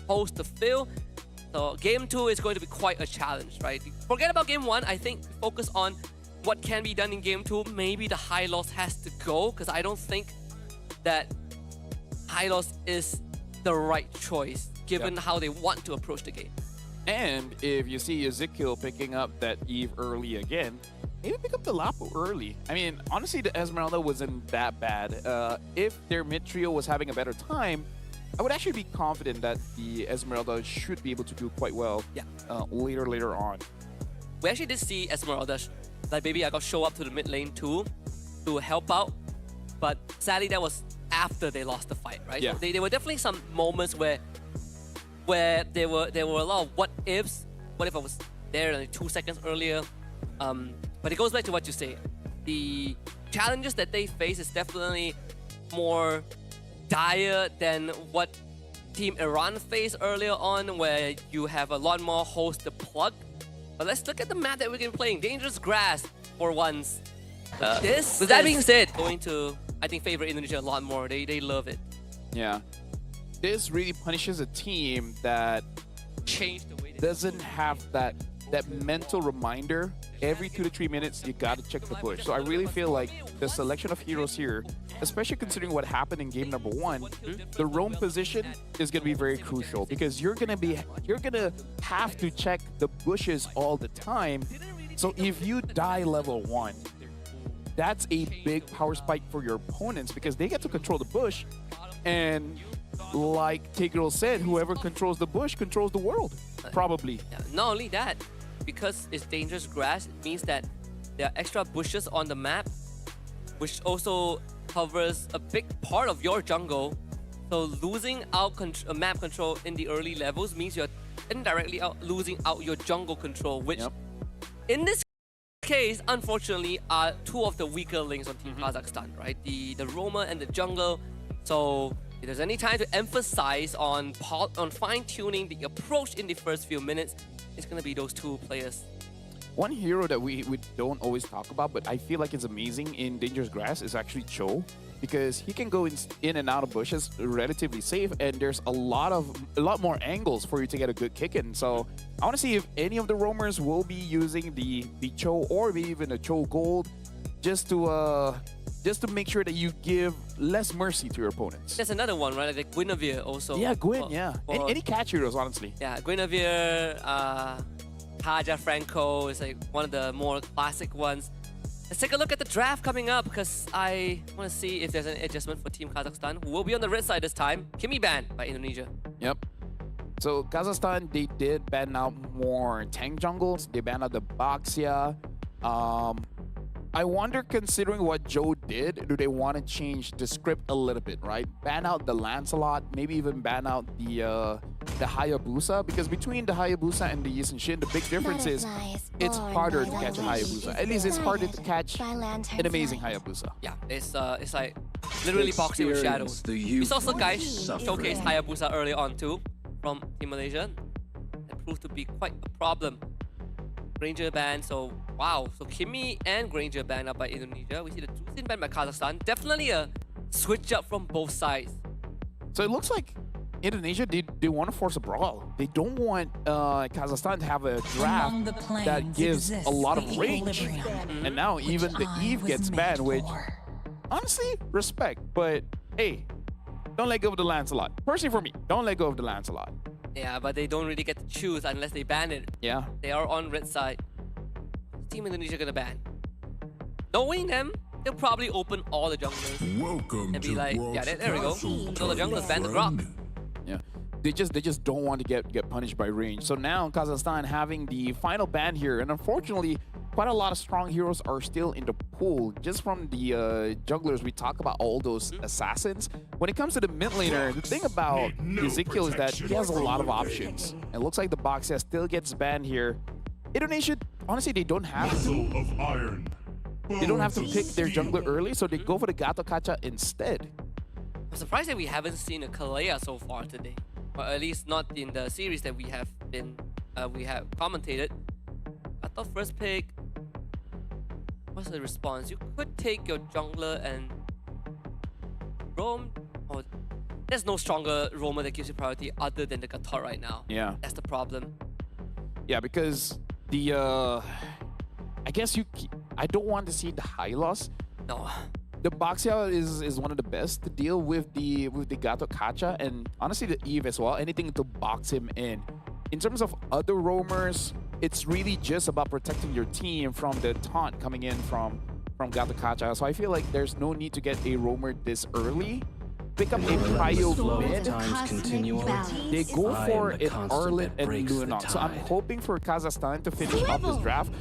host the field. So game 2 is going to be quite a challenge, right? Forget about game 1. I think focus on what can be done in game 2. Maybe the high loss has to go, because I don't think that high loss is the right choice given how they want to approach the game. And if you see Ezekiel picking up that Eve early again, maybe pick up the Lapu early. I mean, honestly, the Esmeralda wasn't that bad. If their mid trio was having a better time, I would actually be confident that the Esmeralda should be able to do quite well later on. We actually did see Esmeralda, like Baby Yaga, show up to the mid lane too to help out. But sadly, that was after they lost the fight, right? Yeah. So there were definitely some moments where there were a lot of what ifs. What if I was there like 2 seconds earlier? But it goes back to what you say. The challenges that they face is definitely more dire than what Team Iran faced earlier on, where you have a lot more hosts to plug. But let's look at the map that we're going to be playing. Dangerous Grass for once. With that being said, going to, I think, favor Indonesia a lot more. They love it. Yeah. This really punishes a team that Changed the way they doesn't have that mental reminder. Every 2 to 3 minutes, you gotta check the bush. So I really feel like the selection of heroes here, especially considering what happened in game number 1, the roam position is gonna be very crucial, because you're gonna have to check the bushes all the time. So if you die level 1, that's a big power spike for your opponents, because they get to control the bush, and like Tigro said, whoever controls the bush controls the world, probably. Not only that, because it's dangerous grass, it means that there are extra bushes on the map, which also covers a big part of your jungle. So losing out map control in the early levels means you're indirectly losing out your jungle control, which in this case, unfortunately, are 2 of the weaker links on Team Kazakhstan, right? The roamer and the jungle. So if there's any time to emphasize on fine-tuning the approach in the first few minutes, it's going to be those 2 players. One hero that we don't always talk about, but I feel like it's amazing in Dangerous Grass, is actually Cho, because he can go in and out of bushes relatively safe, and there's a lot more angles for you to get a good kick in. So I want to see if any of the roamers will be using the Cho, or maybe even a Cho Gold, just to make sure that you give less mercy to your opponents. There's another one, right? Like Guinevere also. Yeah, Gwyn, any catch heroes, honestly. Yeah, Guinevere, Kaja Franco is like one of the more classic ones. Let's take a look at the draft coming up, because I want to see if there's an adjustment for Team Kazakhstan, who will be on the red side this time. Kimi banned by Indonesia. Yep. So Kazakhstan, they did ban out more tank jungles. They banned out the Baxia. I wonder, considering what Joe did, do they want to change the script a little bit, right? Ban out the Lancelot, maybe even ban out the Hayabusa, because between the Hayabusa and the Yisun Shin, the big difference is it's harder to catch a Hayabusa. At least it's harder to catch an amazing Hayabusa. Yeah, it's like literally boxing with shadows. We saw some guys showcase Hayabusa early on too from Team Malaysia. That proved to be quite a problem. Granger banned, so wow. So Kimi and Granger banned up by Indonesia. We see the Drusin banned by Kazakhstan. Definitely a switch up from both sides. So it looks like Indonesia, they want to force a brawl. They don't want Kazakhstan to have a draft that gives a lot of range. And now even the Eve gets banned, which honestly, respect. But hey, don't let go of the Lancelot. Personally for me, don't let go of the Lancelot. Yeah, but they don't really get to choose unless they ban it. Yeah. They are on red side. Team Indonesia gonna ban. Knowing them, they'll probably open all the junglers and be like, yeah, there we go. So the junglers ban the Grok. Yeah. They just don't want to get punished by range. So now Kazakhstan having the final ban here, and unfortunately, quite a lot of strong heroes are still in the pool. Just from the junglers, we talk about all those assassins. When it comes to the mid laner, the thing about Ezekiel is that he has a lot of options. It looks like the Boxia still gets banned here. Indonesia, honestly, they don't have to. They don't have to pick their jungler early, so they go for the Gato Kacha instead. I'm surprised that we haven't seen a Kalea so far today, or at least not in the series that we have commentated. I thought first pick. What's the response? You could take your jungler and roam, or there's no stronger roamer that gives you priority other than the Gator right now. Yeah. That's the problem. Yeah, because the I guess I don't want to see the high loss. No. The Baxia is one of the best to deal with the Gato Kacha, and honestly the Eve as well. Anything to box him in. In terms of other roamers, it's really just about protecting your team from the taunt coming in from Gato Kacha. So I feel like there's no need to get a roamer this early. Pick up a prio mid. They go for an Arlet and Lunox. So I'm hoping for Kazakhstan to finish off this draft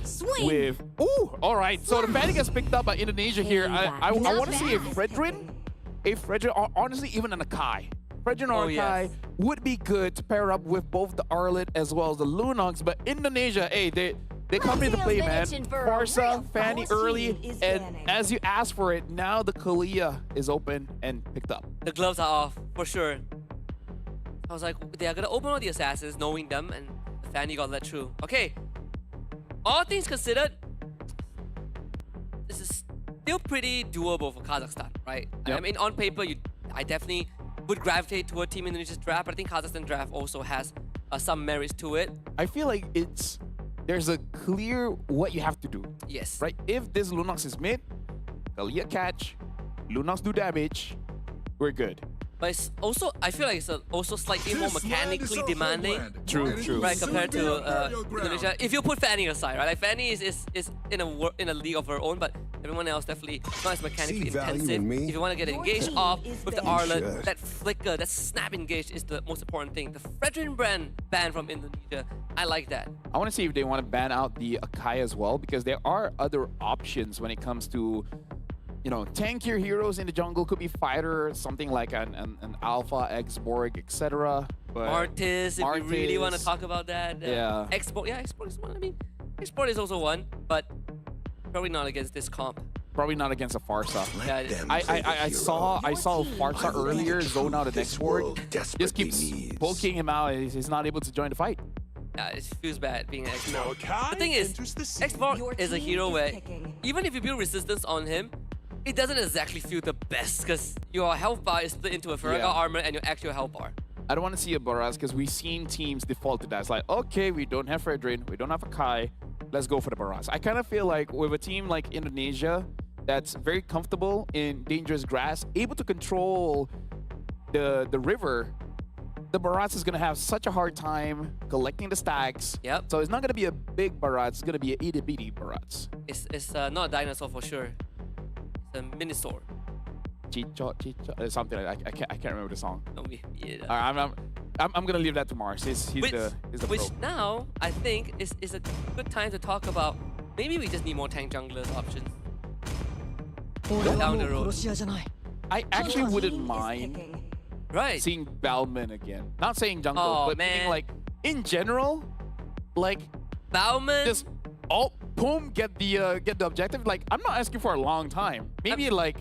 with... Ooh, all right. So the Fanny gets picked up by Indonesia here. I want to see a Fredrin. Or honestly, even an Akai. Fredrin or Akai would be good to pair up with both the Arlet as well as the Lunox. But Indonesia, hey, they come into play, man. Farsa, Fanny early, and as you asked for it, now the Kalia is open and picked up. The gloves are off, for sure. I was like, they are going to open all the assassins, knowing them, and the Fanny got let through. Okay. All things considered, this is still pretty doable for Kazakhstan, right? Yep. I mean, on paper, I definitely would gravitate toward Team Indonesia's draft, but I think Kazakhstan draft also has some merits to it. I feel like there's a clear what you have to do. Yes. Right? If this Lunox is mid, Kalia catch, Lunox do damage, we're good. But it's also, I feel like it's also slightly more mechanically demanding. True. Right, compared to Indonesia. If you put Fanny aside, right? Like Fanny is in a league of her own, but everyone else definitely not as mechanically intensive. If you want to get engaged off with the Arlet, that flicker, that snap engage is the most important thing. The Fredrin brand ban from Indonesia, I like that. I want to see if they want to ban out the Akai as well, because there are other options when it comes to, you know, tankier heroes in the jungle. Could be fighter, something like an Alpha, X-Borg, etc. Martis, if we really want to talk about that. Yeah. Export is one. I mean, Export is also one, but probably not against this comp. Probably not against a Farsa. Yeah, I saw Farsa earlier zone out an X-Borg. Just keeps poking him out. He's not able to join the fight. Yeah, it feels bad being an X-Borg. The thing is, X-Borg is a hero where even if you build resistance on him, it doesn't exactly feel the best because your health bar is split into a Farraga armor and your actual health bar. I don't want to see a Baraz because we've seen teams default to that. It's like, okay, we don't have Fredrin, we don't have a Kai, let's go for the Baraz. I kind of feel like with a team like Indonesia that's very comfortable in dangerous grass, able to control the river, the Baraz is going to have such a hard time collecting the stacks. Yep. So it's not going to be a big Baraz, it's going to be an itty bitty Baraz. It's not a dinosaur for sure. It's a Minosaur. Chicho, something like that. I can't remember the song. Yeah. I'm gonna leave that to Mars. He's the which pro. now I think is a good time to talk about. Maybe we just need more tank junglers options down the road. I actually wouldn't mind seeing Balman again. Not saying jungle, but meaning like in general, like Balman. Just boom, get the objective. Like I'm not asking for a long time. Maybe like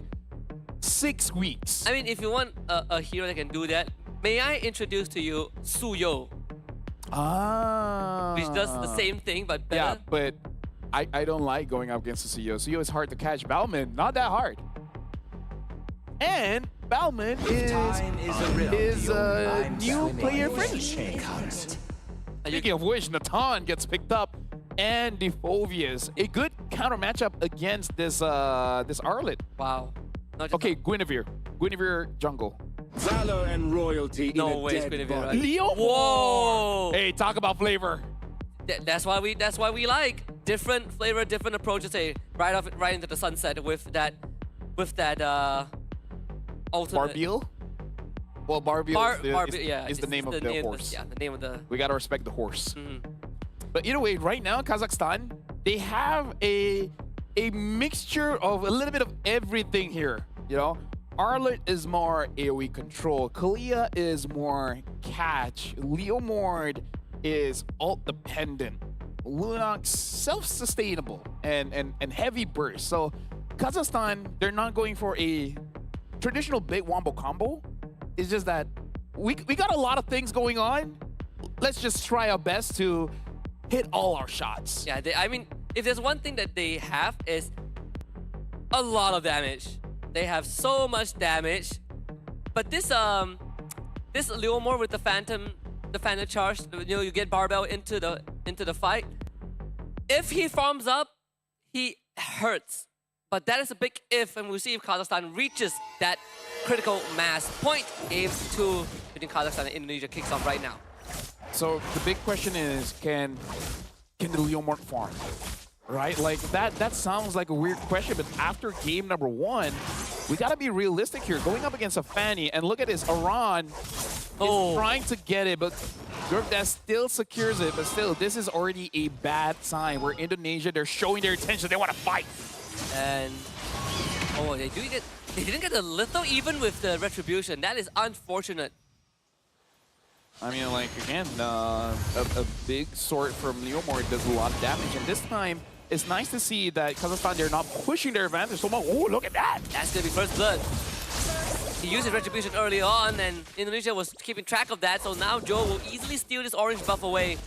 6 weeks. I mean, if you want a hero that can do that, may I introduce to you Suyo? Which does the same thing, but better. Yeah, but I don't like going up against Suyo. Suyo is hard to catch. Balman, not that hard. And Balman is new player friendly. Speaking of which, Natan gets picked up, and Defovius, a good counter matchup against this Arlet. Wow. Okay, Guinevere jungle. Valor and royalty. No way, it's Guinevere. Right? Leo. Whoa. Hey, talk about flavor. That's why we like different flavor, different approaches. Hey, right into the sunset with that ultimate. Barbiel. Well, Barbiel is the name of the horse. The name of the. We gotta respect the horse. But either way, right now, Kazakhstan, they have a mixture of a little bit of everything here. You know, Arlet is more AoE control. Kalia is more catch. Leomord is ult dependent. Lunox self-sustainable and heavy burst. So Kazakhstan, they're not going for a traditional big wombo combo. It's just that we got a lot of things going on. Let's just try our best to hit all our shots. Yeah, I mean, if there's one thing that they have is a lot of damage. They have so much damage. But this this Leomore with the Phantom charge, you know, you get Barbell into the fight. If he farms up, he hurts. But that is a big if, and we'll see if Kazakhstan reaches that critical mass point. Game 2 between Kazakhstan and Indonesia kicks off right now. So the big question is, can the Leomort farm? Right? Like that sounds like a weird question, but after game number 1, we gotta be realistic here. Going up against a Fanny, and look at this, Iran is trying to get it, but Gurkdas still secures it, but still, this is already a bad sign where Indonesia, they're showing their attention, they want to fight. And they didn't get the litho even with the retribution. That is unfortunate. I mean, like, again, a big sword from Leomor does a lot of damage, and this time, it's nice to see that Kazakhstan, they're not pushing their advantage so much. Oh, look at that! That's gonna be first blood. He used his retribution early on, and Indonesia was keeping track of that, so now Joe will easily steal this orange buff away.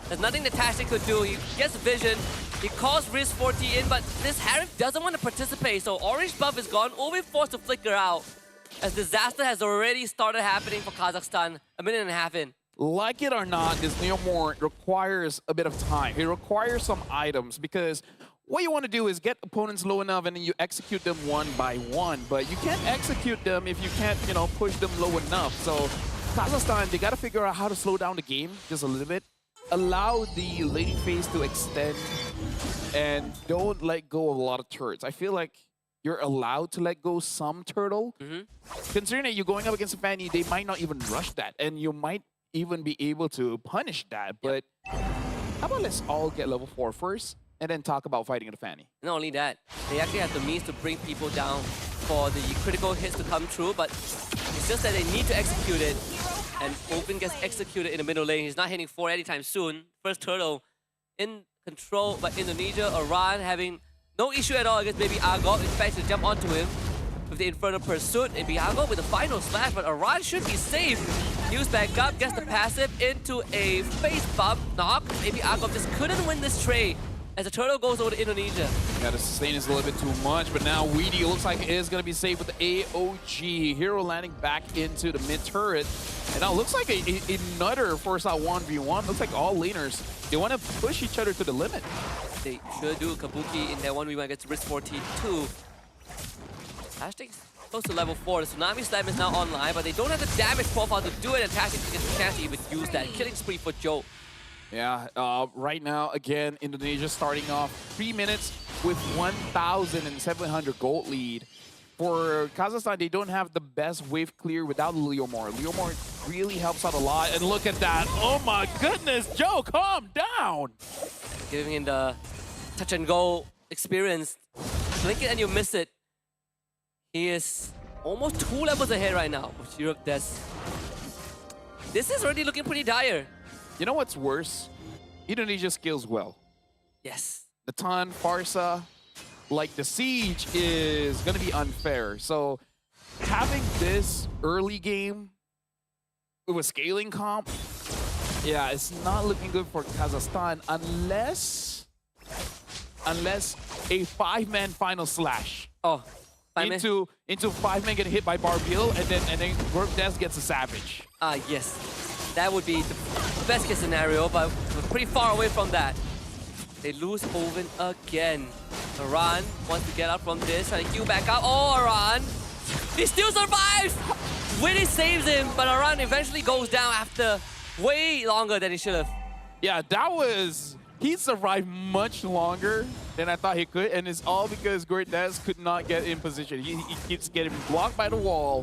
There's nothing that Tastic could do. He gets vision, he calls Riz 40 in, but this Harif doesn't want to participate, so orange buff is gone, will be forced to flicker out, as disaster has already started happening for Kazakhstan a minute and a half in. Like it or not, this Leomor requires a bit of time. It requires some items, because what you want to do is get opponents low enough and then you execute them one by one. But you can't execute them if you can't, you know, push them low enough. So Kazakhstan, they got to figure out how to slow down the game just a little bit. Allow the laning phase to extend and don't let go of a lot of turrets. I feel like you're allowed to let go some turtle. Considering that you're going up against a Fanny, they might not even rush that. And you might even be able to punish that. But how about let's all get level 4 first and then talk about fighting the Fanny. Not only that, they actually have the means to bring people down for the critical hits to come through, but it's just that they need to execute it. And Open gets executed in the middle lane. He's not hitting 4 anytime soon. First turtle in control by Indonesia. Iran having no issue at all against Baby Argo. In fact, to jump onto him with the Infernal Pursuit. And Biago with the final slash, but Iran should be safe. Heals back up, gets the passive into a face bump knock. Baby Argo just couldn't win this trade as the turtle goes over to Indonesia. Yeah, the sustain is a little bit too much, but now Weedy looks like it is going to be safe with the AOG. Hero landing back into the mid turret. And now looks like another force out 1v1. Looks like all laners, they want to push each other to the limit. They should do Kabuki in that 1v1 against Risk 42. Tastic close to level 4. The Tsunami Slam is now online, but they don't have the damage profile to do it, and Tastic gets a chance to even use that. Killing spree for Joe. Yeah, right now, again, Indonesia starting off 3 minutes with 1,700 gold lead. For Kazakhstan, they don't have the best wave clear without Leomor. Leomor really helps out a lot, and look at that. Oh my goodness, Joe, calm down. Giving him the touch and go experience. Blink it and you miss it. He is almost 2 levels ahead right now with Europe Des. This is already looking pretty dire. You know what's worse? Indonesia scales well. Yes. Natan, Farsa, like the Siege is going to be unfair. So having this early game with a scaling comp, yeah, it's not looking good for Kazakhstan unless a 5-man final slash. Oh, into 5-man get hit by Barbil, and then Gurkdas gets a Savage. Yes. That would be the best case scenario, but we're pretty far away from that. They lose Oven again. Iran wants to get out from this, trying to queue back up. Oh, Iran! He still survives! Winnie saves him, but Iran eventually goes down after way longer than he should have. Yeah, that was... He survived much longer than I thought he could, and it's all because Gurkdas could not get in position. He keeps getting blocked by the wall.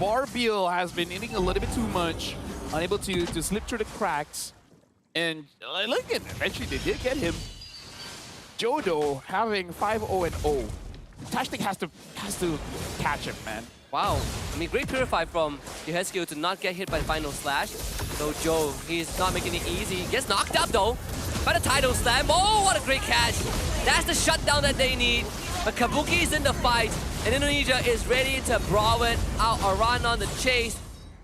Barbil has been hitting a little bit too much, unable to slip through the cracks. And look at, eventually they did get him. Jodo having 5-0-0. Tastic has to catch him, man. Wow. I mean, great purify from Yuhescu to not get hit by the final slash. So Joe, he's not making it easy. He gets knocked up though by the tidal slam. Oh, what a great catch. That's the shutdown that they need. But Kabuki is in the fight, and Indonesia is ready to brawl it out. Iran on the chase.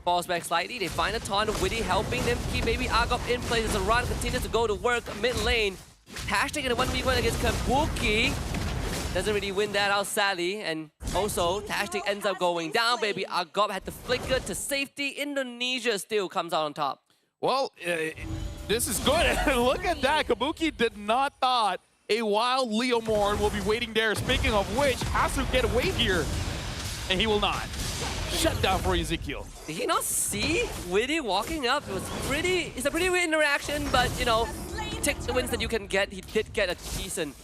Falls back slightly. They find a taunt of Witty helping them keep Baby Agop in place as Iran continues to go to work mid lane. Tastic in a 1v1 against Kabuki. doesn't really win that out sadly. And also, Tashtic ends up going down, baby. Agop had to flicker to safety. Indonesia still comes out on top. Well, this is good. Look at that. Kabuki did not thought a wild Leomord will be waiting there. Speaking of which, has to get away here. And he will not. Shut down for Ezekiel. Did he not see Witty walking up? It's a pretty weird interaction, but you know, take the wins that you can get. He did get a decent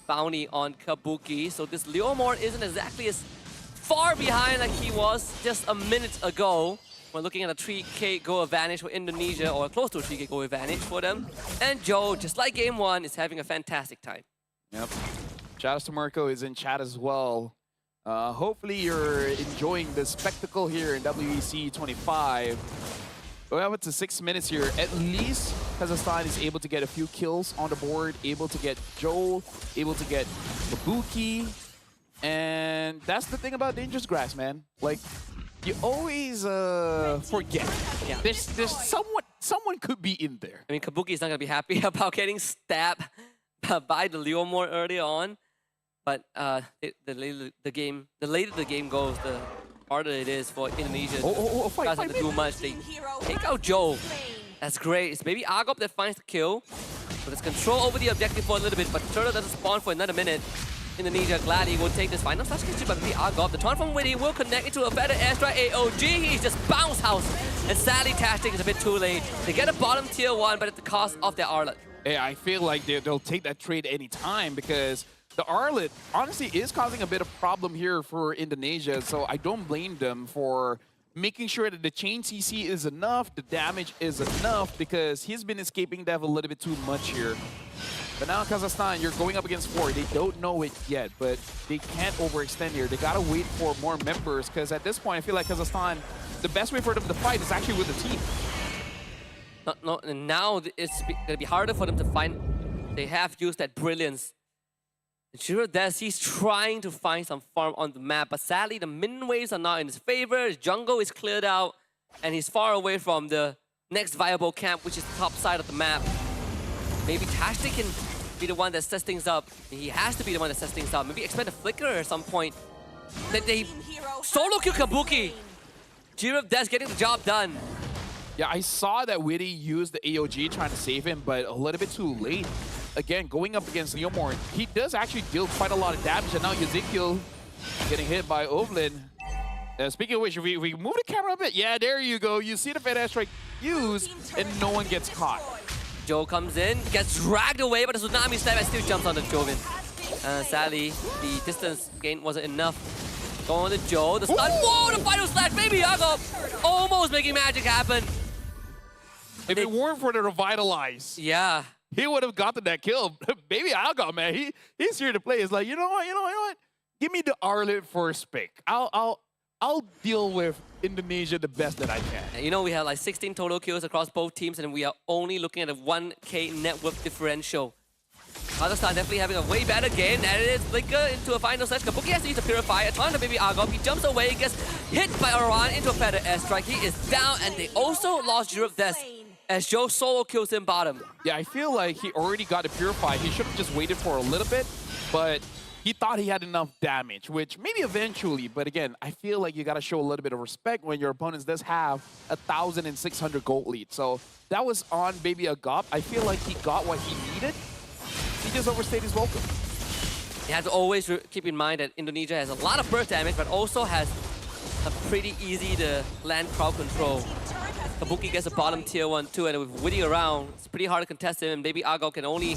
bounty on Kabuki, so this Leomord isn't exactly as far behind like he was just a minute ago. We're looking at a 3K goal advantage for Indonesia, or close to a 3K goal advantage for them. And Joe, just like game one, is having a fantastic time. Yep. Shout out to Marco is in chat as well. Hopefully you're enjoying the spectacle here in WEC 25. We're up to 6 minutes here. At least Kazakhstan is able to get a few kills on the board, able to get Joel, able to get Kabuki. And that's the thing about Dangerous Grass, man. Like, you always forget. Yeah. There's someone could be in there. I mean, Kabuki is not gonna be happy about getting stabbed by the Leomord early on. But the later the game goes, the harder it is for Indonesia. Fight, doesn't do much. They take out Joe. That's great. It's maybe Agop that finds the kill. But it's control over the objective for a little bit. But Turtle doesn't spawn for another minute. Indonesia gladly will take this final slash kill by maybe Agop. The taunt from Witty will connect into a better airstrike AOG. He's just bounce house. And sadly, Tashtic is a bit too late. They get a bottom tier 1, but at the cost of their Arlet. Yeah, I feel like they'll take that trade any time because the Arlet honestly is causing a bit of problem here for Indonesia, so I don't blame them for making sure that the chain CC is enough, the damage is enough, because he's been escaping death a little bit too much here. But now Kazakhstan, you're going up against 4. They don't know it yet, but they can't overextend here. They gotta wait for more members, because at this point, I feel like Kazakhstan, the best way for them to fight is actually with the team. No, and now it's gonna be harder for them to find. They have used that brilliance. Girodes, he's trying to find some farm on the map, but sadly the min waves are not in his favor. His jungle is cleared out, and he's far away from the next viable camp, which is the top side of the map. Maybe Tashtic can be the one that sets things up. He has to be the one that sets things up. Maybe expect a flicker at some point. Then they solo kill Kabuki. Girodes getting the job done. Yeah, I saw that Witty used the AOG trying to save him, but a little bit too late. Again, going up against Leomord, he does actually deal quite a lot of damage, and now Ezekiel getting hit by Ovlin. Speaking of which, if we move the camera a bit, yeah, there you go. You see the Fed airstrike used, and no one gets caught. Joe comes in, gets dragged away, but the tsunami stab and still jumps on the Jovin. Sadly, the distance gain wasn't enough. Going to Joe, the stun. Whoa, the final slash, baby Agop! Almost making magic happen. If it weren't for the Revitalize, yeah, he would have gotten that kill. Baby Agop, man, he's here to play. It's like, you know what? Give me the Arlet first pick. I'll deal with Indonesia the best that I can. You know, we have like 16 total kills across both teams, and we are only looking at a 1K net worth differential. Kazakhstan definitely having a way better game. That is flicker into a final slash. Kabuki has to use the Purifier. Taunt to baby Agop. He jumps away, gets hit by Oran into a feather airstrike. He is down, and they also lost Girodes as Joe solo kills him bottom. Yeah, I feel like he already got a Purify. He should have just waited for a little bit, but he thought he had enough damage, which maybe eventually, but again, I feel like you got to show a little bit of respect when your opponents does have 1,600 gold lead. So that was on baby Agop. I feel like he got what he needed. He just overstayed his welcome. You have to always keep in mind that Indonesia has a lot of burst damage, but also has a pretty easy to land crowd control. Kabuki gets a bottom tier 1 too, and with Witty around, it's pretty hard to contest him, and baby Agop can only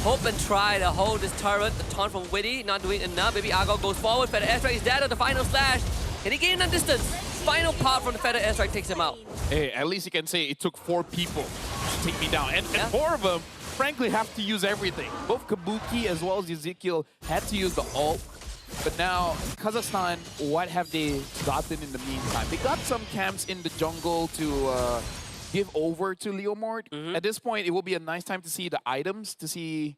hope and try to hold this turret. The taunt from Witty, not doing enough. Baby Agop goes forward, feather airstrike is dead on the final slash. Can he gain that distance? Final pop from the feather airstrike takes him out. Hey, at least you can say it took 4 people to take me down, and 4 of them frankly have to use everything. Both Kabuki as well as Ezekiel had to use the ult. But now, Kazakhstan, what have they gotten in the meantime? They got some camps in the jungle to give over to Leomord. At this point, it will be a nice time to see the items, to see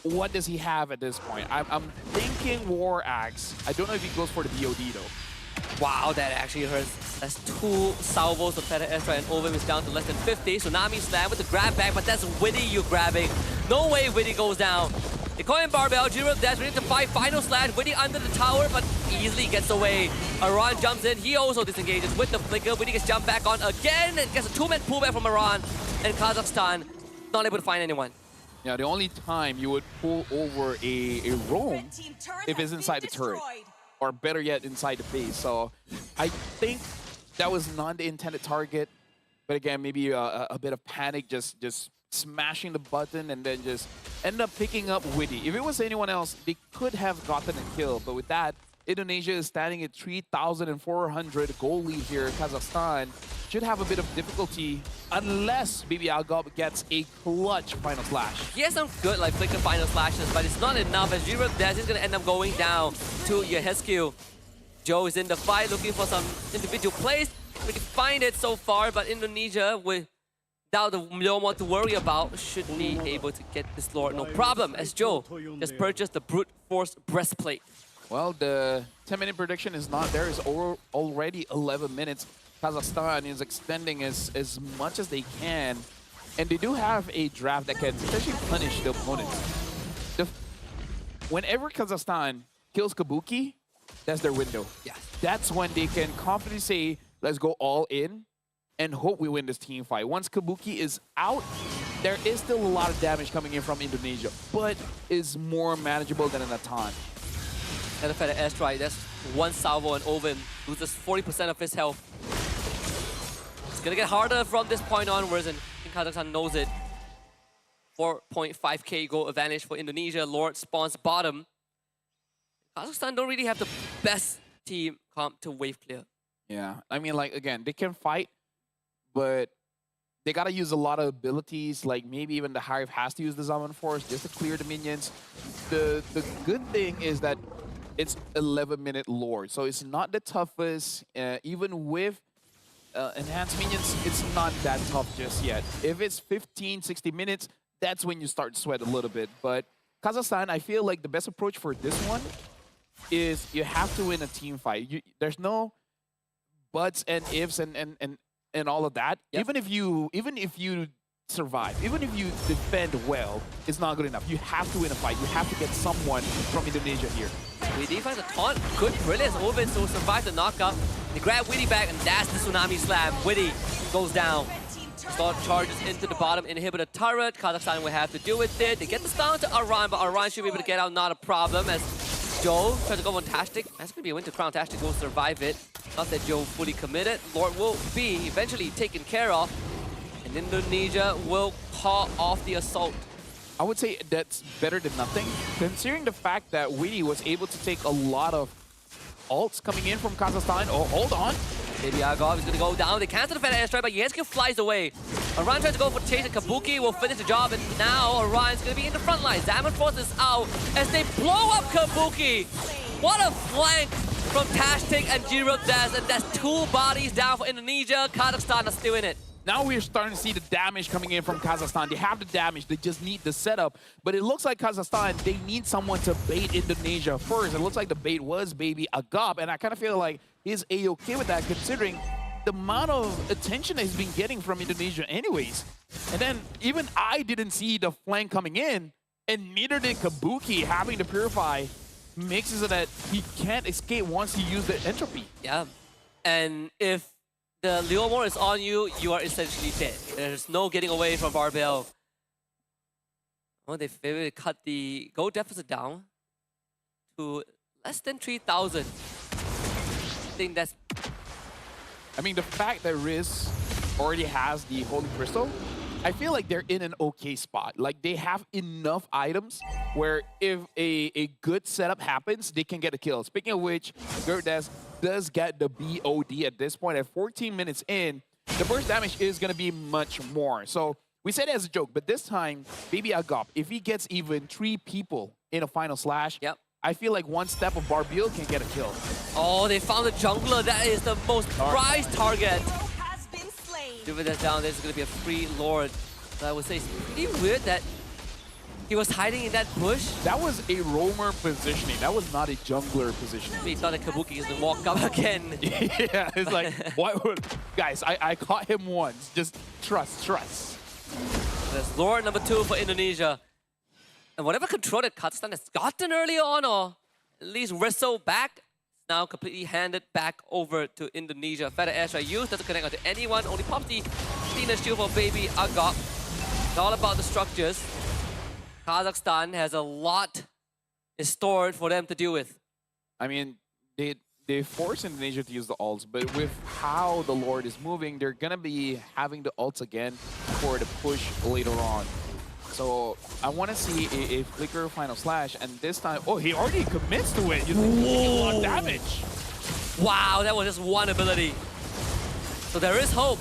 what does he have at this point. I'm thinking War Axe. I don't know if he goes for the BOD though. Wow, that actually hurts. That's 2 salvos of feather airstrike, and Ovim is down to less than 50. Tsunami slam with the grab back, but that's Witty you're grabbing. No way Witty goes down. They call him Barbell. Jiro Dash ready to fight. Final slash. Witty under the tower, but easily gets away. Aran jumps in. He also disengages with the flicker. Witty gets jumped back on again and gets a two-man pullback from Aran. And Kazakhstan not able to find anyone. Yeah, the only time you would pull over a roam if it's inside the turret. Or better yet, inside the base. So I think that was not the intended target. But again, maybe a bit of panic, just smashing the button and then just end up picking up Witty. If it was anyone else, they could have gotten a kill. But with that, Indonesia is standing at 3,400 goal lead here. Kazakhstan should have a bit of difficulty unless Baby Agop gets a clutch final slash. He has some good like flicker final slashes, but it's not enough as Jiro Dash is going to end up going down to Yehescu. Joe is in the fight looking for some individual plays. We can find it so far, but Indonesia, without the no one to worry about, should be able to get this Lord no problem, as Joe just purchased the Brute Force Breastplate. Well, the 10-minute prediction is not there. It's already 11 minutes. Kazakhstan is extending as much as they can. And they do have a draft that can essentially punish the opponents. Whenever Kazakhstan kills Kabuki, that's their window. Yeah. That's when they can confidently say, let's go all in and hope we win this team fight. Once Kabuki is out, there is still a lot of damage coming in from Indonesia, but is more manageable than an Atan. And the fact that airstrike, that's one salvo and Oven loses 40% of his health. It's gonna get harder from this point onwards, and Kazakhstan knows it. 4.5k goal advantage for Indonesia. Lord spawns bottom. Kazakhstan don't really have the best team comp to wave clear. Yeah, I mean, like, again, they can fight, but they gotta use a lot of abilities, like maybe even the Hive has to use the Zaman Force just to clear the minions. The good thing is that it's 11-minute Lord, so it's not the toughest. Even with enhanced minions, it's not that tough just yet. If it's 15, 60 minutes, that's when you start to sweat a little bit. But Kazakhstan, I feel like the best approach for this one is you have to win a team fight. There's no buts and ifs and all of that. Yep. Even if you survive, even if you defend well, it's not good enough. You have to win a fight. You have to get someone from Indonesia here. Witty finds a taunt. Good brilliance. Oven to survive the knockup. They grab Witty back, and that's the Tsunami Slam. Witty goes down. Start charges into the bottom inhibitor turret. Kazakhstan will have to deal with it. They get the stun to Aran, but Aran should be able to get out, not a problem. As Joe tries to go on Tastic. That's going to be a win to Crown. Tastic will survive it. Not that Joe fully committed. Lord will be eventually taken care of. And Indonesia will call off the assault. I would say that's better than nothing, considering the fact that Witty was able to take a lot of ults coming in from Kazakhstan. Oh, hold on. Baby Agov is going to go down. They cancel the Fed airstrike, but Yeskin flies away. Aran tries to go for chase, and Kabuki will finish the job, and now Aran's going to be in the front line. Zaman Force is out as they blow up Kabuki. What a flank from Tastic and Jiro Dash, and that's 2 bodies down for Indonesia. Kazakhstan are still in it. Now we're starting to see the damage coming in from Kazakhstan. They have the damage, they just need the setup. But it looks like Kazakhstan, they need someone to bait Indonesia first. It looks like the bait was Baby Agop, and I kind of feel like he's A-okay with that, considering the amount of attention that he's been getting from Indonesia anyways. And then even I didn't see the flank coming in, and neither did Kabuki. Having to Purify makes it so that he can't escape once he used the entropy. Yeah, and if the Leomore is on you, you are essentially dead. There's no getting away from Barbell. Oh, they've been able to cut the goal deficit down to less than 3,000. I think that's... I mean, the fact that Riz already has the Holy Crystal, I feel like they're in an okay spot. Like, they have enough items where if a good setup happens, they can get a kill. Speaking of which, Gerdes does get the BOD at this point. At 14 minutes in, the burst damage is going to be much more. So we said it as a joke, but this time, Baby Agop, if he gets even 3 people in a final slash, yep, I feel like one step of Barbil can get a kill. Oh, they found a jungler. That is the most prized target. Given that down, there's going to be a free Lord. So I would say it's pretty weird that he was hiding in that bush. That was a roamer positioning. That was not a jungler positioning. He thought that Kabuki was going to walk up again. Yeah, it's like, what would... Guys, I caught him once. Just trust. That's Lord number 2 for Indonesia. And whatever control that Kazakhstan has gotten early on, or at least wrestled back, now completely handed back over to Indonesia. Feather Airstrike used, doesn't connect onto anyone, only pops the Athena shield for Baby Agop. It's all about the structures. Kazakhstan has a lot in store for them to deal with. I mean, they force Indonesia to use the ults, but with how the Lord is moving, they're gonna be having the ults again for the push later on. So I want to see a Flicker Final Slash, and this time, oh, he already commits to it. He's taking a lot of damage. Wow, that was just one ability. So there is hope.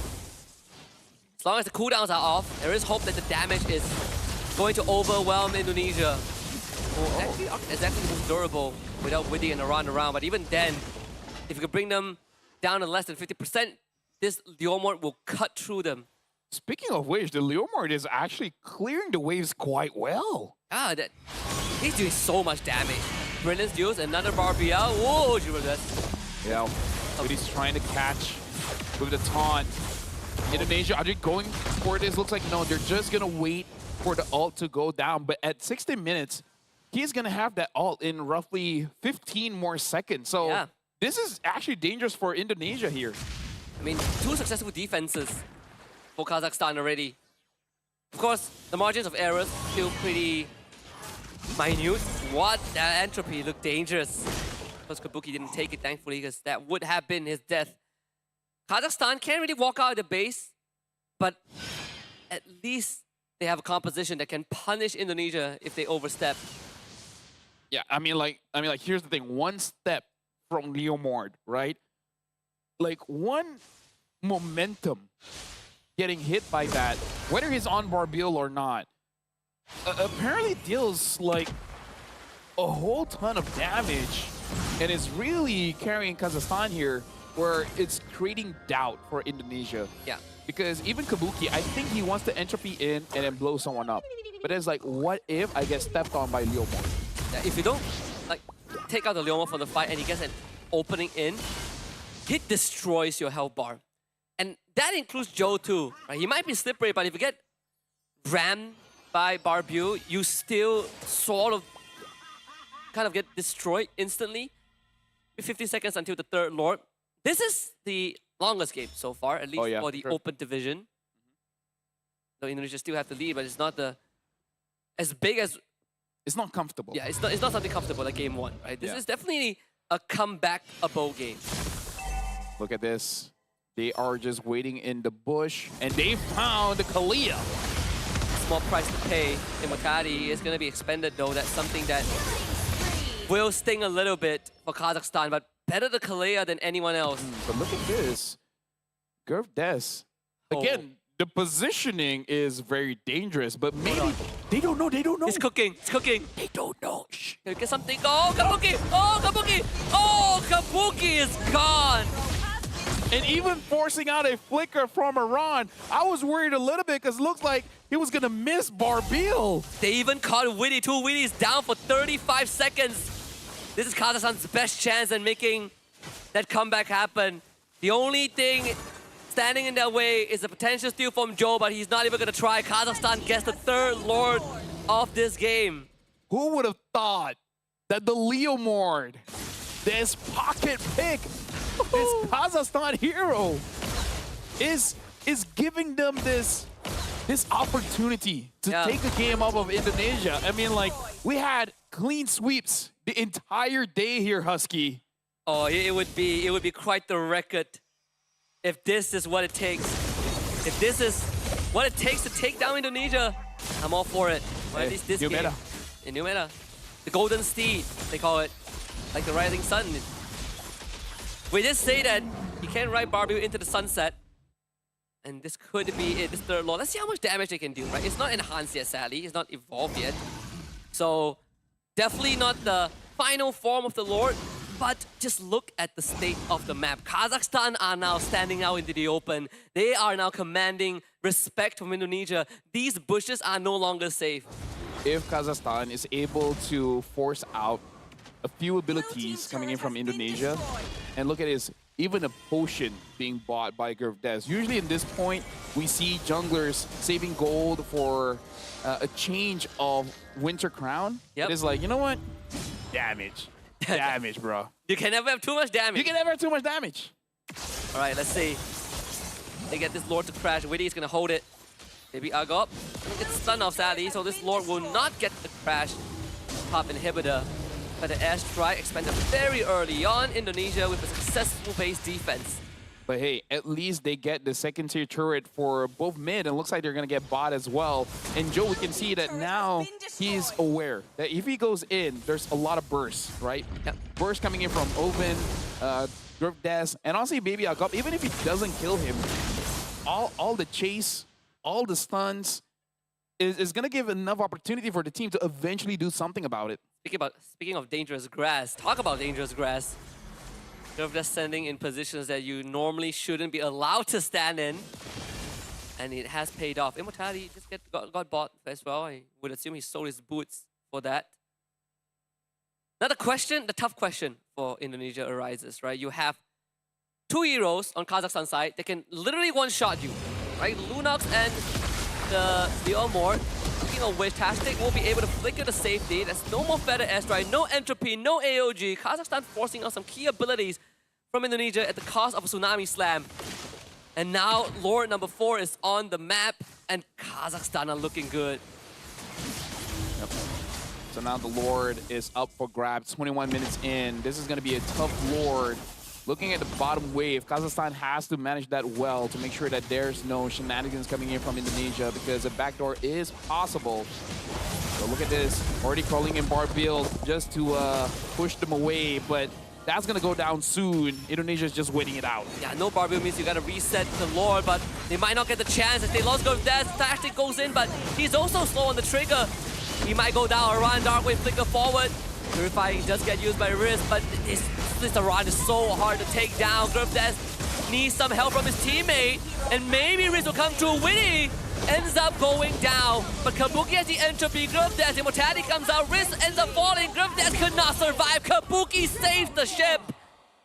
As long as the cooldowns are off, there is hope that the damage is going to overwhelm Indonesia. Well, actually, exactly was durable without Witty and around, but even then, if you could bring them down to less than 50%, this Leomord will cut through them. Speaking of which, the Leomord is actually clearing the waves quite well. Ah, he's doing so much damage. Brilliance deals another Barbiel. Whoa, Yeah, but he's trying to catch with the taunt. Indonesia, are they going for this? Looks like no, they're just gonna wait for the ult to go down. But at 60 minutes, he's gonna have that ult in roughly 15 more seconds. So yeah, this is actually dangerous for Indonesia here. I mean, 2 successful defenses for Kazakhstan already. Of course, the margins of error still pretty minute. What? That entropy looked dangerous. Because Kabuki didn't take it, thankfully, because that would have been his death. Kazakhstan can't really walk out of the base, but at least they have a composition that can punish Indonesia if they overstep. Yeah, I mean, here's the thing. One step from Leomord, right? Like, one momentum getting hit by that, whether he's on Barbiel or not, apparently deals, like, a whole ton of damage. And is really carrying Kazakhstan here, where it's creating doubt for Indonesia. Yeah. Because even Kabuki, I think he wants to entropy in and then blow someone up. But it's like, what if I get stepped on by Leomord? Yeah, if you don't take out the Leomord from the fight and he gets an opening in, he destroys your health bar. And that includes Joe too. Right? He might be slippery, but if you get rammed by Barbu, you still sort of kind of get destroyed instantly. 50 seconds until the third Lord. This is the longest game so far, at least for the open division. So Indonesia still have to lead, but it's not as big as... It's not comfortable. Yeah, it's not something comfortable like game 1, right? This is definitely a comeback-able game. Look at this. They are just waiting in the bush, and they found the Kalia. Small price to pay. Immortality is going to be expended, though. That's something that will sting a little bit for Kazakhstan, but better the Kalia than anyone else. But look at this. Gurv Des. Again, the positioning is very dangerous, but maybe they don't know. It's cooking. They don't know. Shh. Get something. Oh, Kabuki! Oh, Kabuki! Oh, Kabuki is gone! And even forcing out a flicker from Iran, I was worried a little bit because it looks like he was going to miss Barbiel. They even caught Witty. 2 Witties down for 35 seconds. This is Kazakhstan's best chance at making that comeback happen. The only thing standing in their way is a potential steal from Joe, but he's not even going to try. Kazakhstan gets the third Lord of this game. Who would have thought that the Leomord, this pocket pick, this Kazakhstan hero, is giving them this opportunity to take a game off of Indonesia. I mean, like, we had clean sweeps the entire day here, Husky. Oh, it would be quite the record if this is what it takes. If this is what it takes to take down Indonesia, I'm all for it. Or at least this game. Meta. In new meta. The Golden Steed, they call it. Like the Rising Sun. We did say that you can ride Barbu into the sunset. And this could be it, this third Lord. Let's see how much damage they can do, right? It's not enhanced yet, sadly. It's not evolved yet. So, definitely not the final form of the Lord. But just look at the state of the map. Kazakhstan are now standing out into the open. They are now commanding respect from Indonesia. These bushes are no longer safe. If Kazakhstan is able to force out a few abilities coming in from Indonesia, and look at his even a potion being bought by Gurvdes. Usually in this point, we see junglers saving gold for a change of Winter Crown. Yep. It is like, you know what? Damage. Damage, bro. You can never have too much damage. You can never have too much damage. All right, let's see. They get this Lord to crash. Witty's gonna hold it. Maybe Agop. It's stunned off sadly, so this Lord will not get the crash top inhibitor. But the airstrike expended very early on Indonesia with a successful base defense. But hey, at least they get the second tier turret for both mid, and looks like they're gonna get bot as well. And Joe, we can see that now he's aware that if he goes in, there's a lot of bursts, right? Yep. Bursts coming in from Oven, Gurvdes, and also Baby Agop. Even if he doesn't kill him, all the chase, all the stuns is gonna give enough opportunity for the team to eventually do something about it. Speaking of dangerous grass, talk about dangerous grass. You're just standing in positions that you normally shouldn't be allowed to stand in. And it has paid off. Immortality just got bought as well. I would assume he sold his boots for that. Now the tough question for Indonesia arises, right? You have two heroes on Kazakhstan side that can literally one-shot you, right? Lunox and the Leomord. Speaking of which, Tastic will be able to flicker the safety. There's no more Feather Airstrike, no Entropy, no AOG. Kazakhstan forcing out some key abilities from Indonesia at the cost of a Tsunami Slam. And now Lord number 4 is on the map, and Kazakhstan are looking good. Yep. So now the Lord is up for grabs. 21 minutes in. This is going to be a tough Lord. Looking at the bottom wave, Kazakhstan has to manage that well to make sure that there's no shenanigans coming in from Indonesia, because a backdoor is possible. So look at this, already crawling in bar build just to push them away, but that's gonna go down soon. Indonesia's just waiting it out. Yeah, no bar build means you gotta reset the Lord, but they might not get the chance as they lost Gurvdes. Tactic goes in, but he's also slow on the trigger. He might go down, Aran Darkwave flicker forward. Purifying does get used by Riz, but this Aran is so hard to take down. Gurvdes needs some help from his teammate, and maybe Riz will come through. Witty ends up going down, but Kabuki has the entropy. Gurvdes, Immortality comes out, Riz ends up falling. Gurvdes could not survive. Kabuki saves the ship,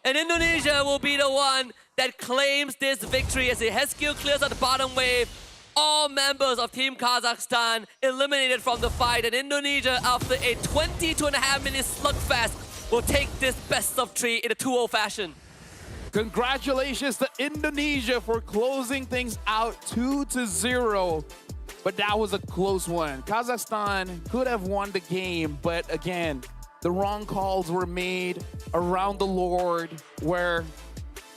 and Indonesia will be the one that claims this victory as the Heskill clears out the bottom wave. All members of Team Kazakhstan eliminated from the fight, and Indonesia, after a 22.5-minute slugfest, will take this best of 3 in a 2-0 fashion. Congratulations to Indonesia for closing things out 2-0. But that was a close one. Kazakhstan could have won the game, but again, the wrong calls were made around the Lord, where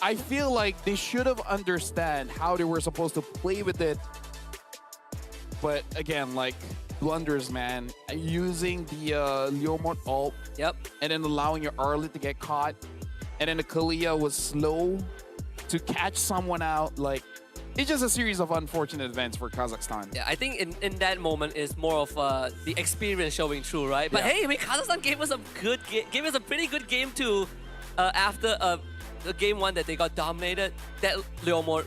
I feel like they should have understand how they were supposed to play with it. But again, like, blunders, man. Using the Leomord ult, Yep. and then allowing your Arlet to get caught, and then the Kalia was slow to catch someone out. Like, it's just a series of unfortunate events for Kazakhstan. Yeah, I think in that moment is more of the experience showing through, right? But Yeah. hey, I mean, Kazakhstan gave us a pretty good game too after the game 1 that they got dominated. That Leomord